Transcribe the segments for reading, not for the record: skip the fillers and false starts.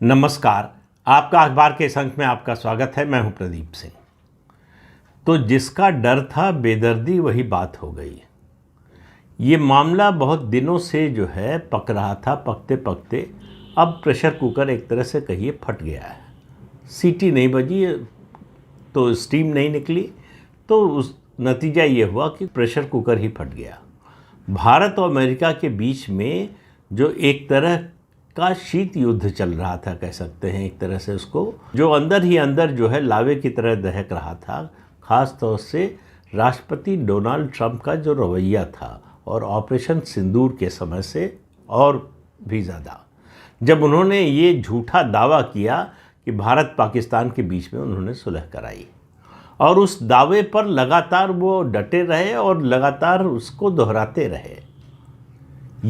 नमस्कार। आपका अखबार के इस अंक में आपका स्वागत है। मैं हूं प्रदीप सिंह। तो जिसका डर था बेदर्दी वही बात हो गई। ये मामला बहुत दिनों से जो है पक रहा था, पकते पकते अब प्रेशर कुकर एक तरह से कहिए फट गया है। सीटी नहीं बजी तो स्टीम नहीं निकली, तो उस नतीजा ये हुआ कि प्रेशर कुकर ही फट गया। भारत और अमेरिका के बीच में जो एक तरह का शीत युद्ध चल रहा था, कह सकते हैं एक तरह से उसको, जो अंदर ही अंदर जो है लावे की तरह दहक रहा था। ख़ास तौर से राष्ट्रपति डोनाल्ड ट्रंप का जो रवैया था और ऑपरेशन सिंदूर के समय से और भी ज़्यादा, जब उन्होंने ये झूठा दावा किया कि भारत पाकिस्तान के बीच में उन्होंने सुलह कराई, और उस दावे पर लगातार वो डटे रहे और लगातार उसको दोहराते रहे।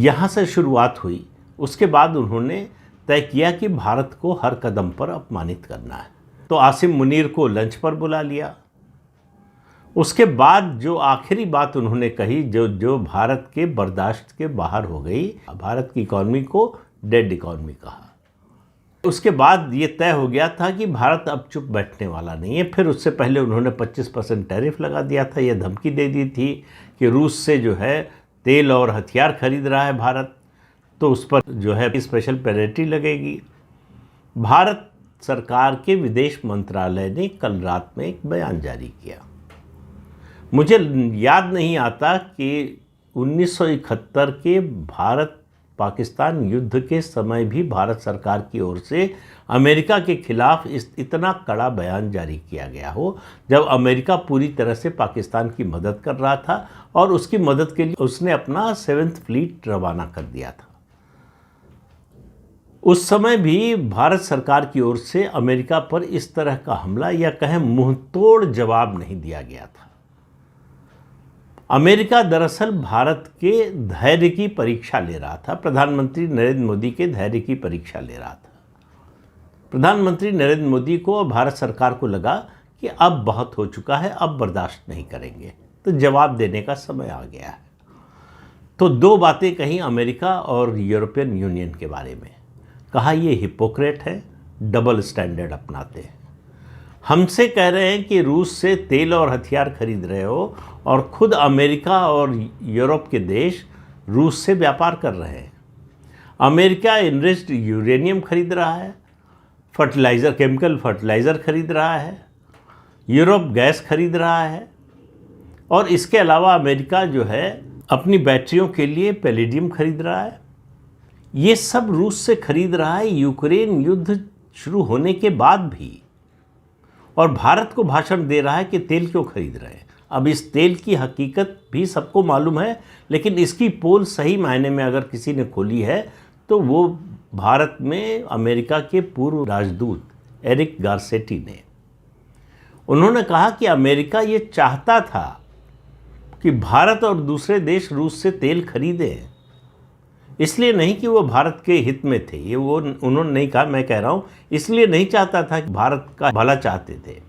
यहाँ से शुरुआत हुई। उसके बाद उन्होंने तय किया कि भारत को हर कदम पर अपमानित करना है, तो आसिम मुनीर को लंच पर बुला लिया। उसके बाद जो आखिरी बात उन्होंने कही, जो भारत के बर्दाश्त के बाहर हो गई, भारत की इकॉनमी को डेड इकॉनमी कहा। उसके बाद ये तय हो गया था कि भारत अब चुप बैठने वाला नहीं है। फिर उससे पहले उन्होंने 25% टैरिफ लगा दिया था। यह धमकी दे दी थी कि रूस से जो है तेल और हथियार खरीद रहा है भारत, तो उस पर जो है स्पेशल पेनल्टी लगेगी। भारत सरकार के विदेश मंत्रालय ने कल रात में एक बयान जारी किया। मुझे याद नहीं आता कि 1971 के भारत पाकिस्तान युद्ध के समय भी भारत सरकार की ओर से अमेरिका के खिलाफ इतना कड़ा बयान जारी किया गया हो, जब अमेरिका पूरी तरह से पाकिस्तान की मदद कर रहा था और उसकी मदद के लिए उसने अपना 7th फ्लीट रवाना कर दिया था। उस समय भी भारत सरकार की ओर से अमेरिका पर इस तरह का हमला या कहें मुंहतोड़ जवाब नहीं दिया गया था। अमेरिका दरअसल भारत के धैर्य की परीक्षा ले रहा था। प्रधानमंत्री नरेंद्र मोदी के धैर्य की परीक्षा ले रहा था। प्रधानमंत्री नरेंद्र मोदी को और भारत सरकार को लगा कि अब बहुत हो चुका है, अब बर्दाश्त नहीं करेंगे, तो जवाब देने का समय आ गया है। तो दो बातें कहीं अमेरिका और यूरोपियन यूनियन के बारे में। कहा ये हिपोक्रेट है, डबल स्टैंडर्ड अपनाते हैं। हमसे कह रहे हैं कि रूस से तेल और हथियार खरीद रहे हो, और खुद अमेरिका और यूरोप के देश रूस से व्यापार कर रहे हैं। अमेरिका इनरिच्ड यूरेनियम खरीद रहा है, फर्टिलाइज़र, केमिकल फर्टिलाइज़र खरीद रहा है, यूरोप गैस खरीद रहा है, और इसके अलावा अमेरिका जो है अपनी बैटरियों के लिए पैलेडियम खरीद रहा है। ये सब रूस से खरीद रहा है यूक्रेन युद्ध शुरू होने के बाद भी, और भारत को भाषण दे रहा है कि तेल क्यों खरीद रहे हैं। अब इस तेल की हकीकत भी सबको मालूम है, लेकिन इसकी पोल सही मायने में अगर किसी ने खोली है तो वो भारत में अमेरिका के पूर्व राजदूत एरिक गारसेटी ने। उन्होंने कहा कि अमेरिका ये चाहता था कि भारत और दूसरे देश रूस से तेल खरीदें, इसलिए नहीं कि वो भारत के हित में थे। ये वो उन्होंने नहीं कहा, मैं कह रहा हूँ इसलिए नहीं चाहता था कि भारत का भला चाहते थे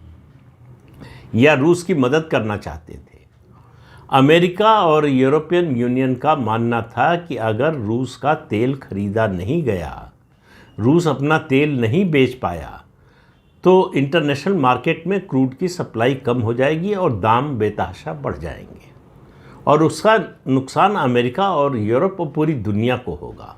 या रूस की मदद करना चाहते थे। अमेरिका और यूरोपियन यूनियन का मानना था कि अगर रूस का तेल खरीदा नहीं गया, रूस अपना तेल नहीं बेच पाया, तो इंटरनेशनल मार्केट में क्रूड की सप्लाई कम हो जाएगी और दाम बेतहाशा बढ़ जाएंगे, और उसका नुकसान अमेरिका और यूरोप और पूरी दुनिया को होगा।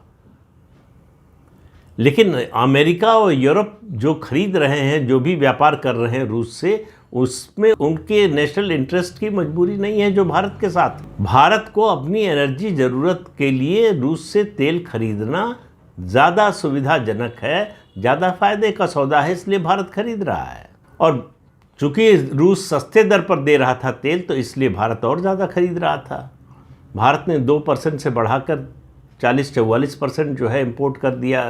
लेकिन अमेरिका और यूरोप जो खरीद रहे हैं, जो भी व्यापार कर रहे हैं रूस से, उसमें उनके नेशनल इंटरेस्ट की मजबूरी नहीं है जो भारत के साथ। भारत को अपनी एनर्जी ज़रूरत के लिए रूस से तेल खरीदना ज़्यादा सुविधाजनक है, ज़्यादा फायदे का सौदा है, इसलिए भारत खरीद रहा है। और चूँकि रूस सस्ते दर पर दे रहा था तेल, तो इसलिए भारत और ज़्यादा खरीद रहा था। भारत ने 2% से बढ़ाकर 40-44% जो है इंपोर्ट कर दिया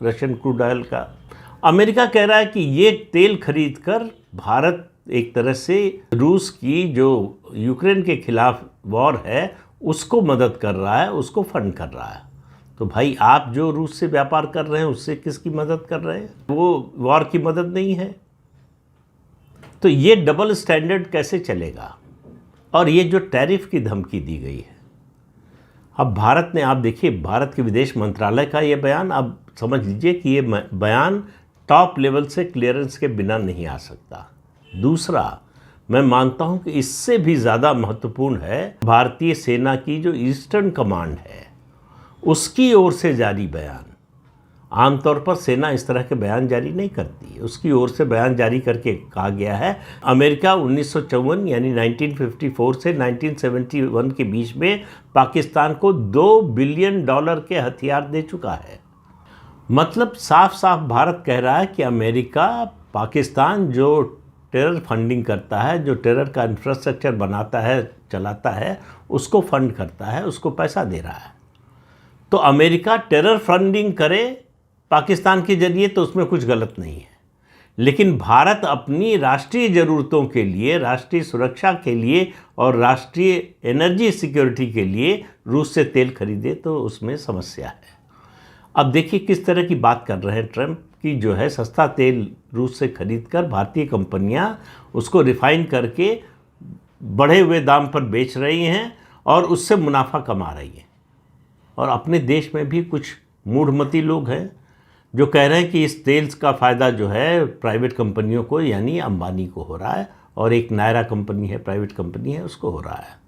रशियन क्रूड ऑयल का। अमेरिका कह रहा है कि ये तेल खरीद कर भारत एक तरह से रूस की जो यूक्रेन के खिलाफ वॉर है उसको मदद कर रहा है, उसको फंड कर रहा है। तो भाई आप जो रूस से व्यापार कर रहे हैं उससे किसकी मदद कर रहे हैं? वो वॉर की मदद नहीं है। तो ये डबल स्टैंडर्ड कैसे चलेगा? और ये जो टैरिफ की धमकी दी गई है, अब भारत ने, आप देखिए भारत के विदेश मंत्रालय का ये बयान, अब समझ लीजिए कि ये बयान टॉप लेवल से क्लियरेंस के बिना नहीं आ सकता। दूसरा, मैं मानता हूं कि इससे भी ज़्यादा महत्वपूर्ण है भारतीय सेना की जो ईस्टर्न कमांड है उसकी ओर से जारी बयान। आमतौर पर सेना इस तरह के बयान जारी नहीं करती है। उसकी ओर से बयान जारी करके कहा गया है, अमेरिका 1954 यानी 1954 से 1971 के बीच में पाकिस्तान को $2 बिलियन के हथियार दे चुका है। मतलब साफ साफ भारत कह रहा है कि अमेरिका पाकिस्तान जो टेरर फंडिंग करता है, जो टेरर का इंफ्रास्ट्रक्चर बनाता है, चलाता है, उसको फंड करता है, उसको पैसा दे रहा है। तो अमेरिका टेरर फंडिंग करे पाकिस्तान के जरिए तो उसमें कुछ गलत नहीं है, लेकिन भारत अपनी राष्ट्रीय ज़रूरतों के लिए, राष्ट्रीय सुरक्षा के लिए और राष्ट्रीय एनर्जी सिक्योरिटी के लिए रूस से तेल खरीदे तो उसमें समस्या है। अब देखिए किस तरह की बात कर रहे हैं ट्रंप की, जो है सस्ता तेल रूस से खरीदकर भारतीय कंपनियां उसको रिफाइन करके बढ़े हुए दाम पर बेच रही हैं और उससे मुनाफा कमा रही हैं। और अपने देश में भी कुछ मूढ़मती लोग हैं जो कह रहे हैं कि इस तेल का फ़ायदा जो है प्राइवेट कंपनियों को यानी अंबानी को हो रहा है, और एक नायरा कंपनी है, प्राइवेट कंपनी है, उसको हो रहा है।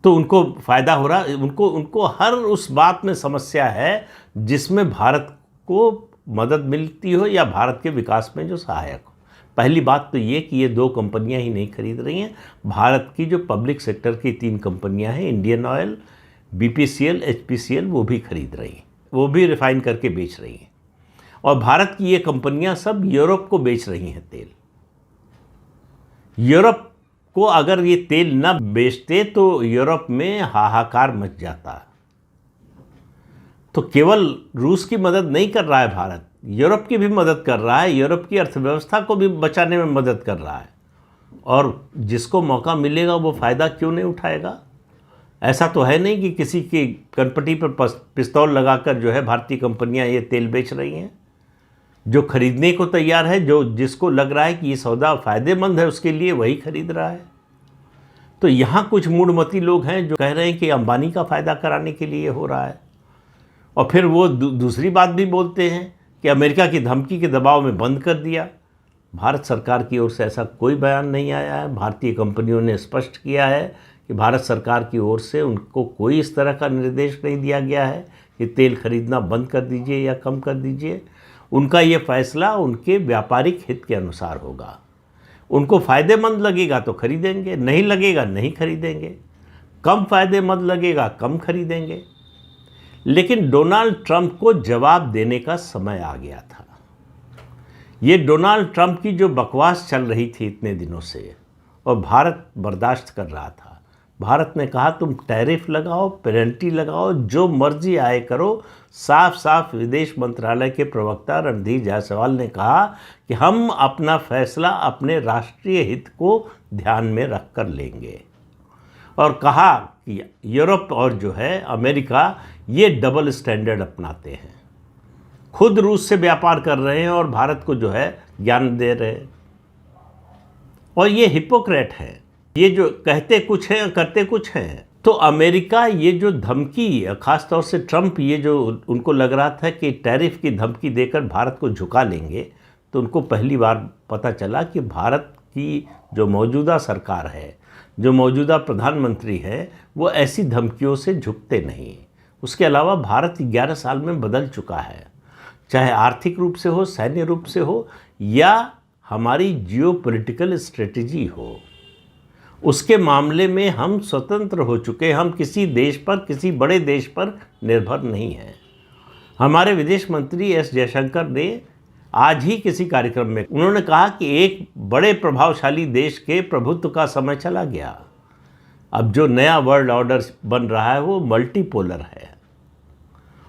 तो उनको फ़ायदा हो रहा है, उनको हर उस बात में समस्या है जिसमें भारत को मदद मिलती हो या भारत के विकास में जो सहायक हो। पहली बात तो ये कि ये 2 कंपनियां ही नहीं खरीद रही हैं, भारत की जो पब्लिक सेक्टर की 3 कंपनियां हैं, इंडियन ऑयल, BPCL, HPCL, वो भी खरीद रही हैं, वो भी रिफाइन करके बेच रही हैं। और भारत की ये कंपनियां सब यूरोप को बेच रही हैं तेल। यूरोप को अगर ये तेल न बेचते तो यूरोप में हाहाकार मच जाता। तो केवल रूस की मदद नहीं कर रहा है भारत, यूरोप की भी मदद कर रहा है, यूरोप की अर्थव्यवस्था को भी बचाने में मदद कर रहा है। और जिसको मौका मिलेगा वो फ़ायदा क्यों नहीं उठाएगा। ऐसा तो है नहीं कि किसी की कनपटी पर पिस्तौल लगाकर जो है भारतीय कंपनियां ये तेल बेच रही हैं। जो खरीदने को तैयार है, जो जिसको लग रहा है कि ये सौदा फ़ायदेमंद है उसके लिए, वही खरीद रहा है। तो यहाँ कुछ मूढ़मती लोग हैं जो कह रहे हैं कि अंबानी का फ़ायदा कराने के लिए हो रहा है। और फिर वो दूसरी बात भी बोलते हैं कि अमेरिका की धमकी के दबाव में बंद कर दिया। भारत सरकार की ओर से ऐसा कोई बयान नहीं आया है। भारतीय कंपनियों ने स्पष्ट किया है कि भारत सरकार की ओर से उनको कोई इस तरह का निर्देश नहीं दिया गया है कि तेल खरीदना बंद कर दीजिए या कम कर दीजिए। उनका ये फैसला उनके व्यापारिक हित के अनुसार होगा। उनको फ़ायदेमंद लगेगा तो खरीदेंगे, नहीं लगेगा नहीं खरीदेंगे, कम फ़ायदेमंद लगेगा कम खरीदेंगे। लेकिन डोनाल्ड ट्रंप को जवाब देने का समय आ गया था। ये डोनाल्ड ट्रंप की जो बकवास चल रही थी इतने दिनों से और भारत बर्दाश्त कर रहा था। भारत ने कहा तुम टैरिफ लगाओ, पेनल्टी लगाओ, जो मर्जी आए करो। साफ साफ विदेश मंत्रालय के प्रवक्ता रणधीर जायसवाल ने कहा कि हम अपना फैसला अपने राष्ट्रीय हित को ध्यान में रखकर लेंगे। और कहा कि यूरोप और जो है अमेरिका ये डबल स्टैंडर्ड अपनाते हैं, खुद रूस से व्यापार कर रहे हैं और भारत को जो है ज्ञान दे रहे हैं। और ये हिपोक्रेट हैं, ये जो कहते कुछ हैं करते कुछ हैं। तो अमेरिका ये जो धमकी, खास तौर से ट्रंप, ये जो उनको लग रहा था कि टैरिफ की धमकी देकर भारत को झुका लेंगे, तो उनको पहली बार पता चला कि भारत की जो मौजूदा सरकार है, जो मौजूदा प्रधानमंत्री है, वो ऐसी धमकियों से झुकते नहीं। उसके अलावा भारत 11 साल में बदल चुका है, चाहे आर्थिक रूप से हो, सैन्य रूप से हो, या हमारी जियोपॉलिटिकल स्ट्रेटजी हो। उसके मामले में हम स्वतंत्र हो चुके, हम किसी देश पर, किसी बड़े देश पर निर्भर नहीं हैं। हमारे विदेश मंत्री एस जयशंकर ने आज ही किसी कार्यक्रम में उन्होंने कहा कि एक बड़े प्रभावशाली देश के प्रभुत्व का समय चला गया। अब जो नया वर्ल्ड ऑर्डर बन रहा है वो मल्टीपोलर है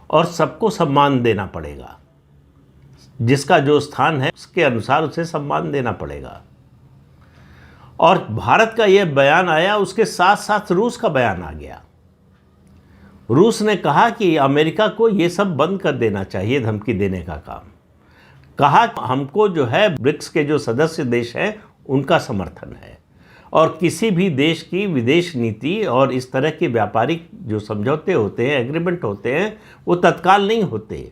और सबको सम्मान देना पड़ेगा। जिसका जो स्थान है उसके अनुसार उसे सम्मान देना पड़ेगा। और भारत का यह बयान आया, उसके साथ साथ रूस का बयान आ गया। रूस ने कहा कि अमेरिका को ये सब बंद कर देना चाहिए, धमकी देने का काम। कहा हमको जो है ब्रिक्स के जो सदस्य देश हैं उनका समर्थन है और किसी भी देश की विदेश नीति और इस तरह के व्यापारिक जो समझौते होते हैं, एग्रीमेंट होते हैं, वो तत्काल नहीं होते।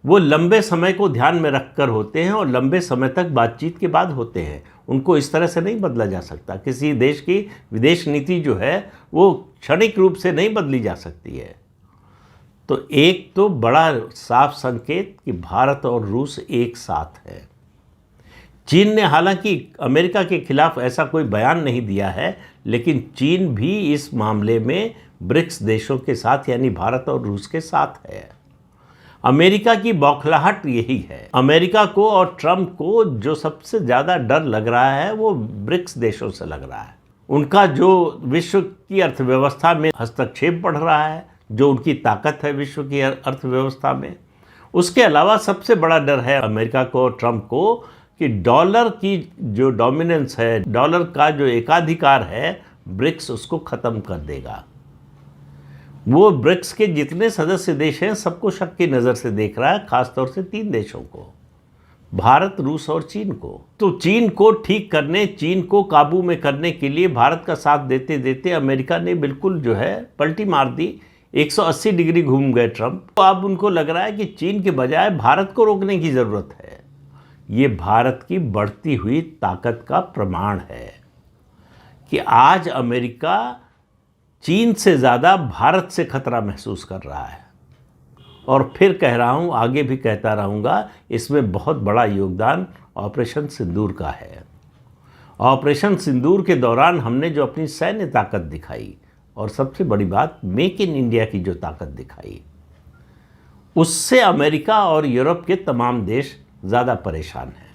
वो लंबे समय को ध्यान में रखकर होते हैं और लंबे समय तक बातचीत के बाद होते हैं। उनको इस तरह से नहीं बदला जा सकता। किसी देश की विदेश नीति जो है वो क्षणिक रूप से नहीं बदली जा सकती है। तो एक तो बड़ा साफ संकेत कि भारत और रूस एक साथ है। चीन ने हालांकि अमेरिका के खिलाफ ऐसा कोई बयान नहीं दिया है, लेकिन चीन भी इस मामले में ब्रिक्स देशों के साथ यानी भारत और रूस के साथ है। अमेरिका की बौखलाहट यही है। अमेरिका को और ट्रंप को जो सबसे ज़्यादा डर लग रहा है वो ब्रिक्स देशों से लग रहा है। उनका जो विश्व की अर्थव्यवस्था में हस्तक्षेप बढ़ रहा है, जो उनकी ताकत है विश्व की अर्थव्यवस्था में। उसके अलावा सबसे बड़ा डर है अमेरिका को और ट्रंप को कि डॉलर की जो डोमिनेंस है, डॉलर का जो एकाधिकार है, ब्रिक्स उसको ख़त्म कर देगा। वो ब्रिक्स के जितने सदस्य देश हैं सबको शक की नज़र से देख रहा है, खासतौर से 3 देशों को, भारत, रूस और चीन को। तो चीन को ठीक करने, चीन को काबू में करने के लिए भारत का साथ देते देते अमेरिका ने बिल्कुल जो है पलटी मार दी। 180 डिग्री घूम गए ट्रंप। तो अब उनको लग रहा है कि चीन के बजाय भारत को रोकने की ज़रूरत है। ये भारत की बढ़ती हुई ताकत का प्रमाण है कि आज अमेरिका चीन से ज़्यादा भारत से खतरा महसूस कर रहा है। और फिर कह रहा हूँ, आगे भी कहता रहूँगा, इसमें बहुत बड़ा योगदान ऑपरेशन सिंदूर का है। ऑपरेशन सिंदूर के दौरान हमने जो अपनी सैन्य ताकत दिखाई और सबसे बड़ी बात मेक इन इंडिया की जो ताकत दिखाई, उससे अमेरिका और यूरोप के तमाम देश ज़्यादा परेशान हैं।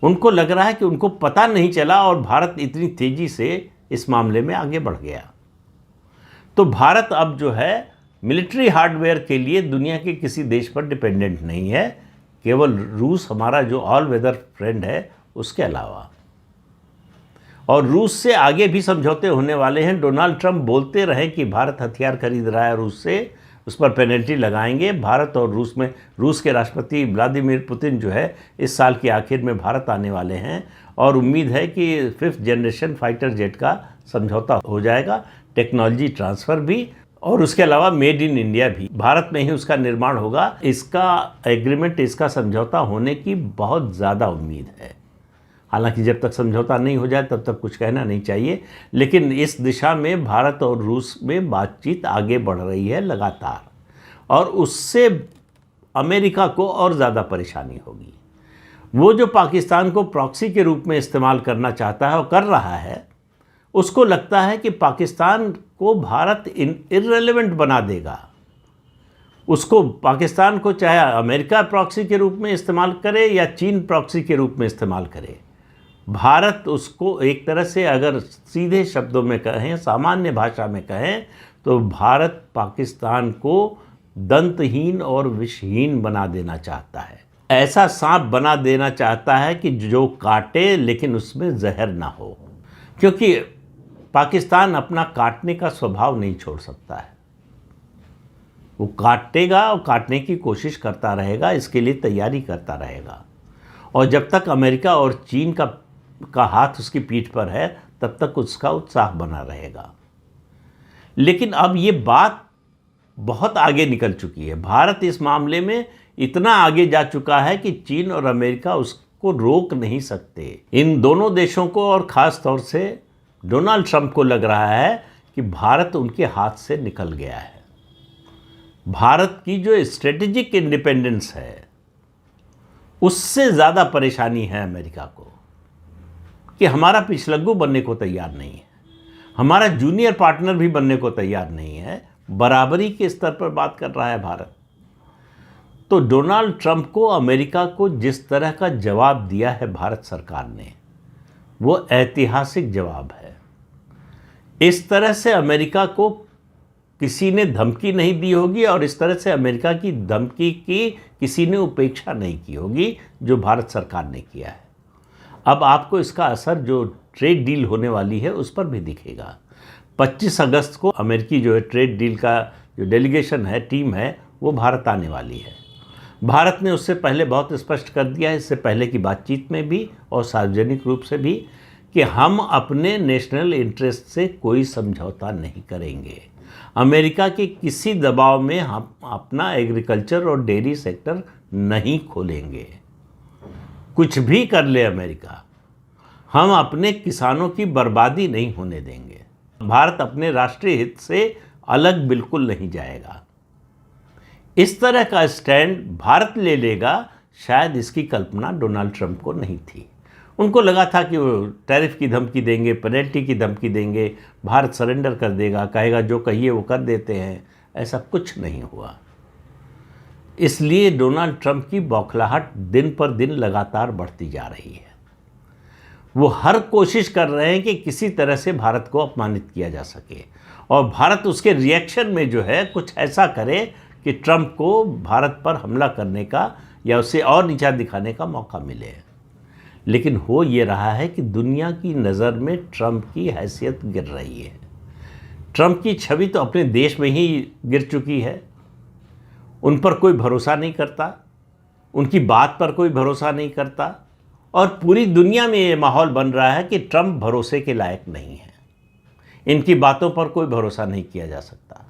उनको लग रहा है कि उनको पता नहीं चला और भारत इतनी तेज़ी से इस मामले में आगे बढ़ गया। तो भारत अब जो है मिलिट्री हार्डवेयर के लिए दुनिया के किसी देश पर डिपेंडेंट नहीं है, केवल रूस हमारा जो ऑल वेदर फ्रेंड है उसके अलावा। और रूस से आगे भी समझौते होने वाले हैं। डोनाल्ड ट्रंप बोलते रहे कि भारत हथियार खरीद रहा है रूस से, उस पर पेनल्टी लगाएंगे। भारत और रूस में, रूस के राष्ट्रपति व्लादिमीर पुतिन जो है इस साल के आखिर में भारत आने वाले हैं और उम्मीद है कि 5th जनरेशन फाइटर जेट का समझौता हो जाएगा, टेक्नोलॉजी ट्रांसफ़र भी, और उसके अलावा मेड इन इंडिया भी, भारत में ही उसका निर्माण होगा। इसका एग्रीमेंट, इसका समझौता होने की बहुत ज़्यादा उम्मीद है। हालांकि जब तक समझौता नहीं हो जाए तब तक कुछ कहना नहीं चाहिए, लेकिन इस दिशा में भारत और रूस में बातचीत आगे बढ़ रही है लगातार, और उससे अमेरिका को और ज़्यादा परेशानी होगी। वो जो पाकिस्तान को प्रॉक्सी के रूप में इस्तेमाल करना चाहता है और कर रहा है, उसको लगता है कि पाकिस्तान को भारत इर्रेलेवेंट बना देगा। उसको, पाकिस्तान को चाहे अमेरिका प्रॉक्सी के रूप में इस्तेमाल करे या चीन प्रॉक्सी के रूप में इस्तेमाल करे, भारत उसको एक तरह से, अगर सीधे शब्दों में कहें, सामान्य भाषा में कहें, तो भारत पाकिस्तान को दंतहीन और विषहीन बना देना चाहता है। ऐसा सांप बना देना चाहता है कि जो काटे लेकिन उसमें जहर ना हो, क्योंकि पाकिस्तान अपना काटने का स्वभाव नहीं छोड़ सकता है। वो काटेगा और काटने की कोशिश करता रहेगा, इसके लिए तैयारी करता रहेगा। और जब तक अमेरिका और चीन का हाथ उसकी पीठ पर है तब तक उसका उत्साह बना रहेगा। लेकिन अब ये बात बहुत आगे निकल चुकी है। भारत इस मामले में इतना आगे जा चुका है कि चीन और अमेरिका उसको रोक नहीं सकते। इन दोनों देशों को और ख़ास तौर से डोनाल्ड ट्रंप को लग रहा है कि भारत उनके हाथ से निकल गया है। भारत की जो स्ट्रेटेजिक इंडिपेंडेंस है उससे ज़्यादा परेशानी है अमेरिका को कि हमारा पिछलग्गू बनने को तैयार नहीं है, हमारा जूनियर पार्टनर भी बनने को तैयार नहीं है। बराबरी के स्तर पर बात कर रहा है भारत। तो डोनाल्ड ट्रंप को अमेरिका को जिस तरह का जवाब दिया है भारत सरकार ने, वो ऐतिहासिक जवाब है। इस तरह से अमेरिका को किसी ने धमकी नहीं दी होगी और इस तरह से अमेरिका की धमकी की किसी ने उपेक्षा नहीं की होगी जो भारत सरकार ने किया है। अब आपको इसका असर जो ट्रेड डील होने वाली है उस पर भी दिखेगा। 25 अगस्त को अमेरिकी जो है ट्रेड डील का जो डेलीगेशन है, टीम है, वो भारत आने वाली है। भारत ने उससे पहले बहुत स्पष्ट कर दिया है, इससे पहले की बातचीत में भी और सार्वजनिक रूप से भी, कि हम अपने नेशनल इंटरेस्ट से कोई समझौता नहीं करेंगे। अमेरिका के किसी दबाव में हम अपना एग्रीकल्चर और डेयरी सेक्टर नहीं खोलेंगे। कुछ भी कर ले अमेरिका, हम अपने किसानों की बर्बादी नहीं होने देंगे। भारत अपने राष्ट्रीय हित से अलग बिल्कुल नहीं जाएगा। इस तरह का स्टैंड भारत ले लेगा, शायद इसकी कल्पना डोनाल्ड ट्रंप को नहीं थी। उनको लगा था कि वो टैरिफ की धमकी देंगे, पेनल्टी की धमकी देंगे, भारत सरेंडर कर देगा, कहेगा जो कहिए वो कर देते हैं। ऐसा कुछ नहीं हुआ। इसलिए डोनाल्ड ट्रंप की बौखलाहट दिन पर दिन लगातार बढ़ती जा रही है। वो हर कोशिश कर रहे हैं कि किसी तरह से भारत को अपमानित किया जा सके, और भारत उसके रिएक्शन में जो है कुछ ऐसा करे कि ट्रंप को भारत पर हमला करने का या उसे और नीचा दिखाने का मौका मिले। लेकिन हो ये रहा है कि दुनिया की नज़र में ट्रंप की हैसियत गिर रही है। ट्रंप की छवि तो अपने देश में ही गिर चुकी है। उन पर कोई भरोसा नहीं करता, उनकी बात पर कोई भरोसा नहीं करता, और पूरी दुनिया में ये माहौल बन रहा है कि ट्रंप भरोसे के लायक नहीं है। इनकी बातों पर कोई भरोसा नहीं किया जा सकता।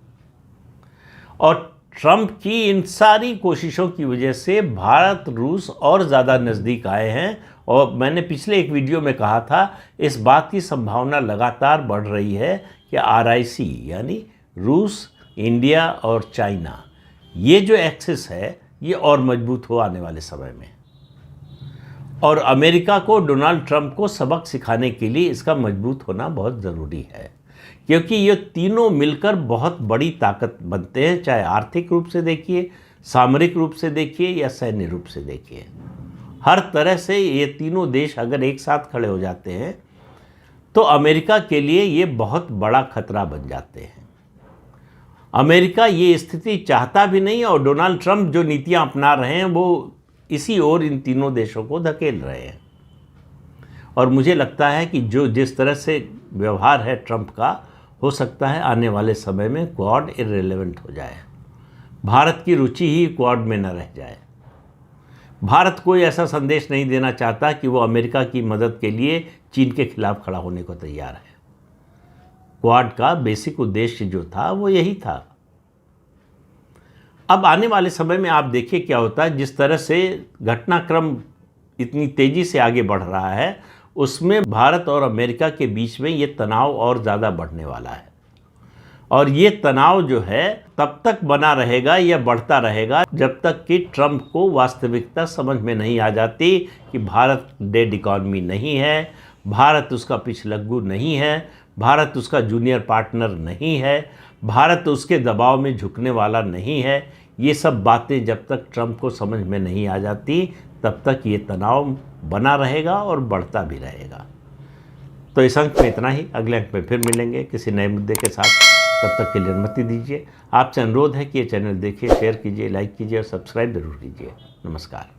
और ट्रंप की इन सारी कोशिशों की वजह से भारत रूस और ज़्यादा नज़दीक आए हैं। और मैंने पिछले एक वीडियो में कहा था, इस बात की संभावना लगातार बढ़ रही है कि RIC यानी रूस, इंडिया और चाइना, ये जो एक्सिस है ये और मजबूत हो आने वाले समय में। और अमेरिका को डोनाल्ड ट्रंप को सबक सिखाने के लिए इसका मजबूत होना बहुत ज़रूरी है, क्योंकि ये तीनों मिलकर बहुत बड़ी ताकत बनते हैं। चाहे आर्थिक रूप से देखिए, सामरिक रूप से देखिए या सैन्य रूप से देखिए, हर तरह से ये तीनों देश अगर एक साथ खड़े हो जाते हैं तो अमेरिका के लिए ये बहुत बड़ा खतरा बन जाते हैं। अमेरिका ये स्थिति चाहता भी नहीं, और डोनाल्ड ट्रंप जो नीतियां अपना रहे हैं वो इसी ओर इन तीनों देशों को धकेल रहे हैं। और मुझे लगता है कि जो जिस तरह से व्यवहार है ट्रंप का, हो सकता है आने वाले समय में क्वाड इररिलेवेंट हो जाए, भारत की रुचि ही क्वाड में न रह जाए। भारत कोई ऐसा संदेश नहीं देना चाहता कि वो अमेरिका की मदद के लिए चीन के खिलाफ खड़ा होने को तैयार है। क्वाड का बेसिक उद्देश्य जो था वो यही था। अब आने वाले समय में आप देखिए क्या होता है। जिस तरह से घटनाक्रम इतनी तेज़ी से आगे बढ़ रहा है, उसमें भारत और अमेरिका के बीच में ये तनाव और ज़्यादा बढ़ने वाला है। और ये तनाव जो है तब तक बना रहेगा या बढ़ता रहेगा जब तक कि ट्रंप को वास्तविकता समझ में नहीं आ जाती कि भारत डेड इकॉनमी नहीं है, भारत उसका पिछलग्गू नहीं है, भारत उसका जूनियर पार्टनर नहीं है, भारत उसके दबाव में झुकने वाला नहीं है। ये सब बातें जब तक ट्रंप को समझ में नहीं आ जाती तब तक ये तनाव बना रहेगा और बढ़ता भी रहेगा। तो इस अंक में इतना ही। अगले अंक में फिर मिलेंगे किसी नए मुद्दे के साथ। तब तक के लिए अनुमति दीजिए। आपसे अनुरोध है कि ये चैनल देखिए, शेयर कीजिए, लाइक कीजिए और सब्सक्राइब जरूर कीजिए। नमस्कार।